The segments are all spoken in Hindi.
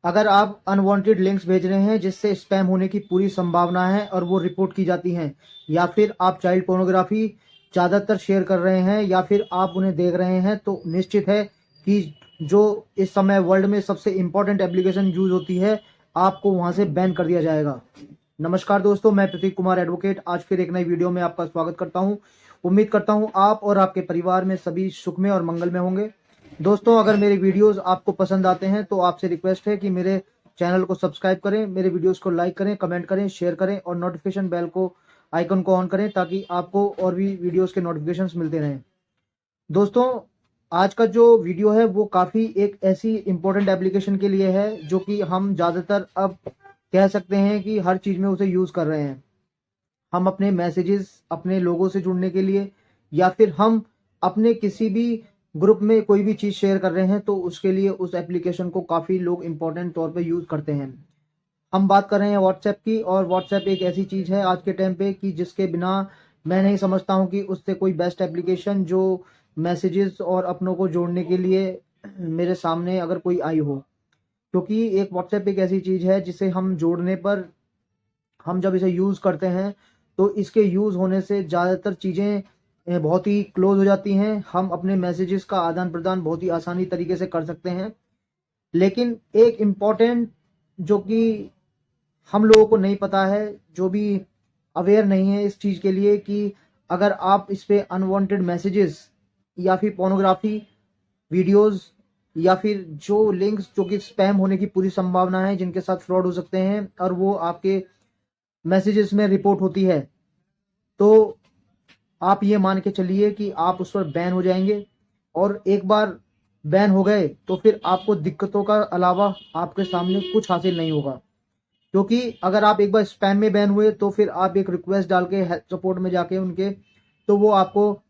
अगर आप अनवांटेड लिंक्स भेज रहे हैं जिससे स्पैम होने की पूरी संभावना है और वो रिपोर्ट की जाती हैं, या फिर आप चाइल्ड पोर्नोग्राफी ज़्यादातर शेयर कर रहे हैं या फिर आप उन्हें देख रहे हैं, तो निश्चित है कि जो इस समय वर्ल्ड में सबसे इम्पोर्टेंट एप्लीकेशन यूज होती है, आपको वहां से बैन कर दिया जाएगा। नमस्कार दोस्तों, मैं प्रतीक कुमार एडवोकेट आज फिर एक नई वीडियो में आपका स्वागत करता हूं। उम्मीद करता हूं आप और आपके परिवार में सभी सुख में और मंगल में होंगे। दोस्तों, अगर मेरे वीडियोस आपको पसंद आते हैं तो आपसे रिक्वेस्ट है कि मेरे चैनल को सब्सक्राइब करें, मेरे वीडियोस को लाइक करें, कमेंट करें, शेयर करें और नोटिफिकेशन बेल को आइकन को ऑन करें ताकि आपको और भी वीडियोस के नोटिफिकेशंस मिलते रहें। दोस्तों, आज का जो वीडियो है वो काफ़ी एक ऐसी इंपॉर्टेंट एप्लीकेशन के लिए है जो कि हम ज़्यादातर अब कह सकते हैं कि हर चीज़ में उसे यूज़ कर रहे हैं। हम अपने मैसेजेस अपने लोगों से जुड़ने के लिए या फिर हम अपने किसी भी ग्रुप में कोई भी चीज़ शेयर कर रहे हैं तो उसके लिए उस एप्लीकेशन को काफ़ी लोग इम्पोर्टेंट तौर पे यूज़ करते हैं। हम बात कर रहे हैं व्हाट्सएप की, और व्हाट्सएप एक ऐसी चीज़ है आज के टाइम पे कि जिसके बिना मैं नहीं समझता हूँ कि उससे कोई बेस्ट एप्लीकेशन जो मैसेजेस और अपनों को जोड़ने के लिए मेरे सामने अगर कोई आई हो। क्योंकि एक व्हाट्सएप एक ऐसी चीज़ है जिसे हम जोड़ने पर हम जब इसे यूज़ करते हैं तो इसके यूज़ होने से ज़्यादातर चीज़ें बहुत ही क्लोज हो जाती हैं। हम अपने मैसेजेस का आदान प्रदान बहुत ही आसानी तरीके से कर सकते हैं। लेकिन एक इम्पॉर्टेंट जो कि हम लोगों को नहीं पता है, जो भी अवेयर नहीं है इस चीज़ के लिए, कि अगर आप इस पे अनवांटेड मैसेजेस या फिर पोर्नोग्राफी वीडियोस या फिर जो लिंक्स जो कि स्पैम होने की पूरी संभावना है, जिनके साथ फ्रॉड हो सकते हैं और वो आपके मैसेजेस में रिपोर्ट होती है, तो आप ये मान के चलिए कि आप उस पर बैन हो जाएंगे। और एक बार बैन हो गए तो फिर आपको दिक्कतों का अलावा आपके सामने कुछ हासिल नहीं होगा। क्योंकि अगर आप एक बार स्पैम में बैन हुए तो फिर आप एक रिक्वेस्ट डाल के हेल्प सपोर्ट में जाके उनके, तो वो आपको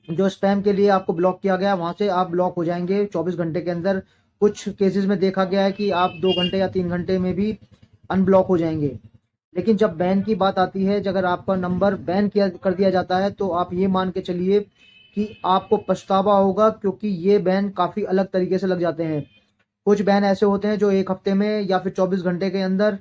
जो स्पैम के लिए आपको ब्लॉक किया गया वहां से आप ब्लॉक हो जाएंगे 24 घंटे के अंदर। कुछ केसेस में देखा गया है कि आप 2 घंटे या 3 घंटे में भी अनब्लॉक हो जाएंगे। लेकिन जब बैन की बात आती है, अगर आपका नंबर बैन किया कर दिया जाता है तो आप ये मान के चलिए कि आपको पछतावा होगा, क्योंकि ये बैन काफ़ी अलग तरीके से लग जाते हैं। कुछ बैन ऐसे होते हैं जो 1 हफ्ते में या फिर 24 घंटे के अंदर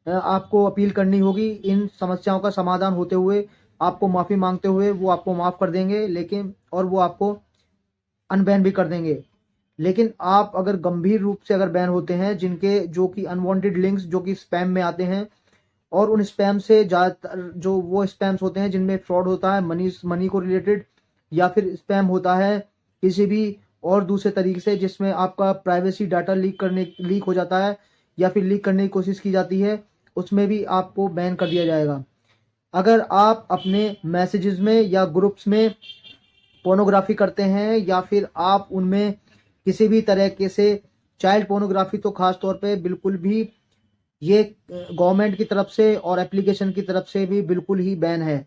आपको अपील करनी होगी। इन समस्याओं का समाधान होते हुए, आपको माफ़ी मांगते हुए वो आपको माफ़ कर देंगे, लेकिन और वो आपको अनबैन भी कर देंगे। लेकिन आप अगर गंभीर रूप से अगर बैन होते हैं, जिनके जो कि अनवांटेड लिंक्स जो कि स्पैम में आते हैं, और उन स्पैम से ज़्यादातर जो वो स्पैम्स होते हैं जिनमें फ्रॉड होता है मनी को रिलेटेड, या फिर स्पैम होता है किसी भी और दूसरे तरीके से जिसमें आपका प्राइवेसी डाटा लीक हो जाता है या फिर लीक करने की कोशिश की जाती है, उसमें भी आपको बैन कर दिया जाएगा। अगर आप अपने मैसेजेस में या ग्रुप्स में पोर्नोग्राफी करते हैं या फिर आप उनमें किसी भी तरह के से चाइल्ड पोर्नोग्राफी, तो खास तौर पे बिल्कुल भी ये गवर्नमेंट की तरफ से और एप्लीकेशन की तरफ से भी बिल्कुल ही बैन है।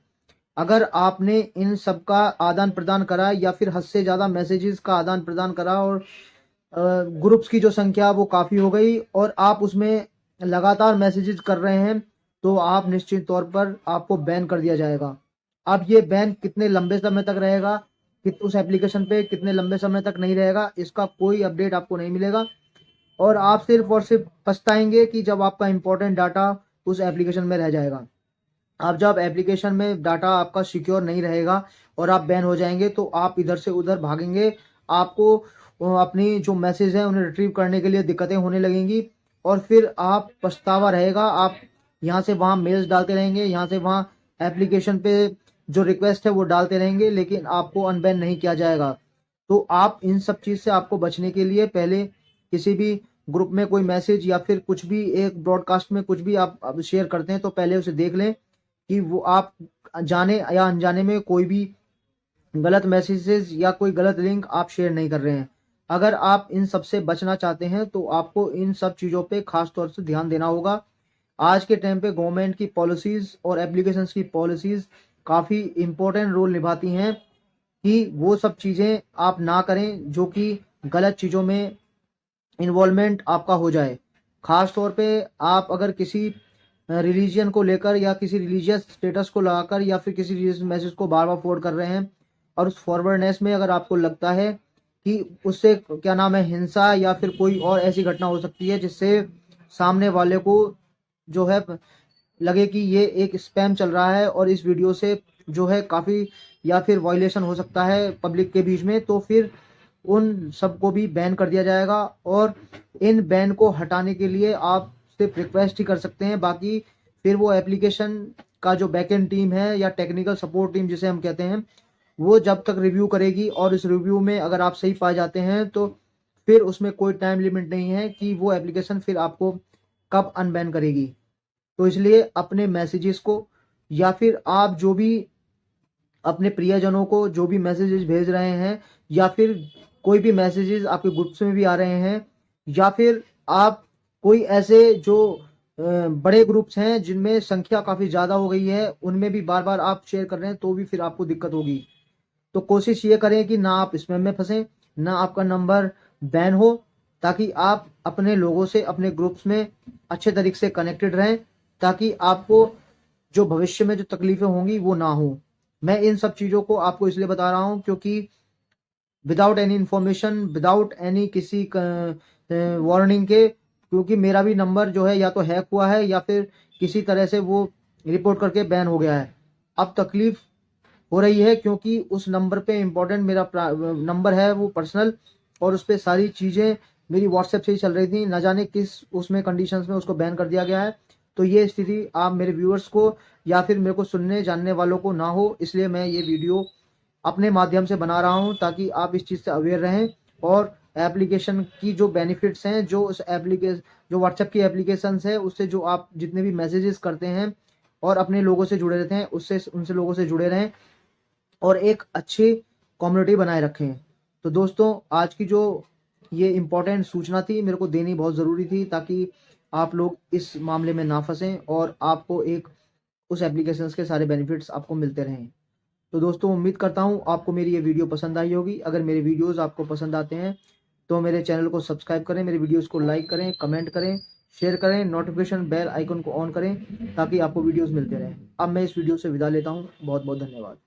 अगर आपने इन सब का आदान प्रदान करा या फिर हद से ज़्यादा मैसेजेस का आदान प्रदान करा और ग्रुप्स की जो संख्या वो काफ़ी हो गई और आप उसमें लगातार मैसेजेस कर रहे हैं, तो आप निश्चित तौर पर आपको बैन कर दिया जाएगा। अब ये बैन कितने लंबे समय तक रहेगा, कि उस एप्लीकेशन पे कितने लंबे समय तक नहीं रहेगा, इसका कोई अपडेट आपको नहीं मिलेगा। और आप सिर्फ और सिर्फ पछताएंगे कि जब आपका इंपॉर्टेंट डाटा उस एप्लीकेशन में रह जाएगा। आप जब एप्लीकेशन में डाटा आपका सिक्योर नहीं रहेगा और आप बैन हो जाएंगे, तो आप इधर से उधर भागेंगे। आपको अपनी जो मैसेज है उन्हें रिट्रीव करने के लिए दिक्कतें होने लगेंगी और फिर आप पछतावा रहेगा। आप यहाँ से वहाँ मेल्स डालते रहेंगे, यहाँ से वहाँ एप्लीकेशन पे जो रिक्वेस्ट है वो डालते रहेंगे, लेकिन आपको अनबैन नहीं किया जाएगा। तो आप इन सब चीज़ से आपको बचने के लिए पहले किसी भी ग्रुप में कोई मैसेज या फिर कुछ भी एक ब्रॉडकास्ट में कुछ भी आप शेयर करते हैं तो पहले उसे देख लें कि वो आप जाने या अनजाने में कोई भी गलत मैसेजेस या कोई गलत लिंक आप शेयर नहीं कर रहे हैं। अगर आप इन सब से बचना चाहते हैं तो आपको इन सब चीज़ों पे खास तौर से ध्यान देना होगा। आज के टाइम पे गवर्नमेंट की पॉलिसीज़ और एप्लीकेशंस की पॉलिसीज़ काफ़ी इम्पोर्टेंट रोल निभाती हैं कि वो सब चीज़ें आप ना करें जो कि गलत चीज़ों में इन्वॉल्वमेंट आपका हो जाए। ख़ास तौर पे आप अगर किसी रिलीजन को लेकर या किसी रिलीजियस स्टेटस को लगाकर या फिर किसी रिलीजियस मैसेज को बार बार फॉरवर्ड कर रहे हैं और उस फॉरवर्डनेस में अगर आपको लगता है कि उससे क्या नाम है हिंसा या फिर कोई और ऐसी घटना हो सकती है जिससे सामने वाले को जो है लगे कि ये एक स्पैम चल रहा है और इस वीडियो से जो है काफ़ी या फिर वायलेशन हो सकता है पब्लिक के बीच में, तो फिर उन सबको भी बैन कर दिया जाएगा। और इन बैन को हटाने के लिए आप सिर्फ रिक्वेस्ट ही कर सकते हैं, बाकी फिर वो एप्लीकेशन का जो बैकएंड टीम है या टेक्निकल सपोर्ट टीम जिसे हम कहते हैं, वो जब तक रिव्यू करेगी और इस रिव्यू में अगर आप सही पाए जाते हैं तो फिर उसमें कोई टाइम लिमिट नहीं है कि वो एप्लीकेशन फिर आपको कब अनबैन करेगी। तो इसलिए अपने मैसेजेस को या फिर आप जो भी अपने प्रियजनों को जो भी मैसेजेस भेज रहे हैं या फिर कोई भी मैसेजेस आपके ग्रुप्स में भी आ रहे हैं या फिर आप कोई ऐसे जो बड़े ग्रुप्स हैं जिनमें संख्या काफ़ी ज़्यादा हो गई है उनमें भी बार बार आप शेयर कर रहे हैं तो भी फिर आपको दिक्कत होगी। तो कोशिश ये करें कि ना आप स्पैम में फंसें, ना आपका नंबर बैन हो, ताकि आप अपने लोगों से अपने ग्रुप्स में अच्छे तरीके से कनेक्टेड रहें, ताकि आपको जो भविष्य में जो तकलीफें होंगी वो ना हो। मैं इन सब चीज़ों को आपको इसलिए बता रहा हूँ क्योंकि without any information, without any किसी वार्निंग के, क्योंकि मेरा भी नंबर जो है या तो हैक हुआ है या फिर किसी तरह से वो रिपोर्ट करके बैन हो गया है। अब तकलीफ हो रही है क्योंकि उस नंबर पे इम्पोर्टेंट मेरा नंबर है वो पर्सनल, और उस पर सारी चीज़ें मेरी व्हाट्सएप से ही चल रही थी, ना जाने किस उसमें कंडीशंस में उसको बैन कर दिया गया है। तो ये स्थिति आप मेरे व्यूअर्स को या फिर मेरे को सुनने जानने वालों को ना हो, इसलिए मैं ये वीडियो अपने माध्यम से बना रहा हूँ ताकि आप इस चीज़ से अवेयर रहें और एप्लीकेशन की जो बेनिफिट्स हैं, जो उस एप्लीकेशन जो व्हाट्सएप की एप्लीकेशंस है उससे जो आप जितने भी मैसेजेस करते हैं और अपने लोगों से जुड़े रहते हैं उससे उनसे लोगों से जुड़े रहें और एक अच्छी कम्युनिटी बनाए रखें। तो दोस्तों आज की जो ये इम्पोर्टेंट सूचना थी मेरे को देनी बहुत ज़रूरी थी ताकि आप लोग इस मामले में ना फंसें और आपको एक उस एप्लीकेशंस के सारे बेनिफिट्स आपको मिलते रहें। तो दोस्तों उम्मीद करता हूँ आपको मेरी ये वीडियो पसंद आई होगी। अगर मेरे वीडियोस आपको पसंद आते हैं तो मेरे चैनल को सब्सक्राइब करें, मेरे वीडियोस को लाइक करें, कमेंट करें, शेयर करें, नोटिफिकेशन बेल आइकन को ऑन करें ताकि आपको वीडियोस मिलते रहें। अब मैं इस वीडियो से विदा लेता हूँ। बहुत बहुत धन्यवाद।